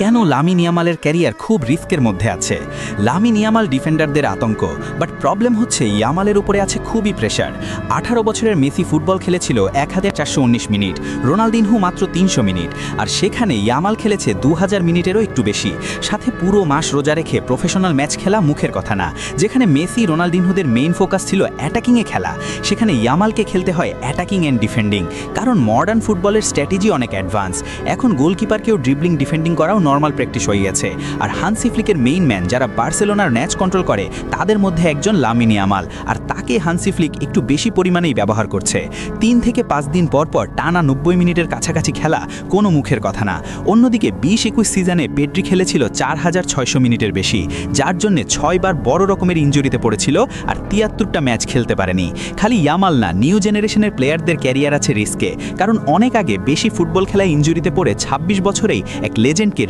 কেন Lamine ইয়ামালের career খুব রিস্কের মধ্যে আছে? লামিন ইয়ামাল ডিফেন্ডারদের আতঙ্ক, বাট প্রবলেম হচ্ছে ইয়ামালের উপরে আছে খুবই প্রেশার। 18 বছরের মেসি ফুটবল খেলেছিল 1419 মিনিট, রোনালদিনহো মাত্র 300 মিনিট, আর সেখানে ইয়ামাল খেলেছে 2000 মিনিটেরও একটু বেশি। সাথে পুরো মাস রোজা রেখে প্রফেশনাল ম্যাচ খেলা মুখের কথা না। যেখানে মেসি রোনালদিনহোদের মেইন ফোকাস ছিল অ্যাটাকিংয়ে খেলা, সেখানে ইয়ামালকে খেলতে হয় অ্যাটাকিং অ্যান্ড ডিফেন্ডিং, কারণ মডার্ন ফুটবলের স্ট্র্যাটেজি অনেক অ্যাডভান্স। এখন গোলকিপারকেও ড্রিবলিং ডিফেন্ডিং করাও নর্মাল প্র্যাকটিস হয়ে গেছে। আর হান্সি ফ্লিকের মেইন ম্যান যারা বার্সেলোনার ম্যাচ কন্ট্রোল করে, তাদের মধ্যে একজন লামিন ইয়ামাল, আর তাকে হান্সি ফ্লিক একটু বেশি পরিমাণেই ব্যবহার করছে। 3 থেকে 5 দিন পর পর টানা 90 মিনিটের কাছাকাছি খেলা কোনো মুখের কথা না। অন্যদিকে 20-21 সিজনে পেড্রি খেলেছিল 4600 মিনিটের বেশি, যার জন্য 6 বার বড় রকমের ইনজুরিতে পড়েছিল আর 73টা ম্যাচ খেলতে পারেনি। খালি ইয়ামাল না, নিউ জেনারেশনের প্লেয়ারদের ক্যারিয়ার আছে রিস্কে, কারণ অনেক আগে বেশি ফুটবল খেলায় ইনজুরিতে পড়ে 26 বছরেই এক লেজেন্ডকে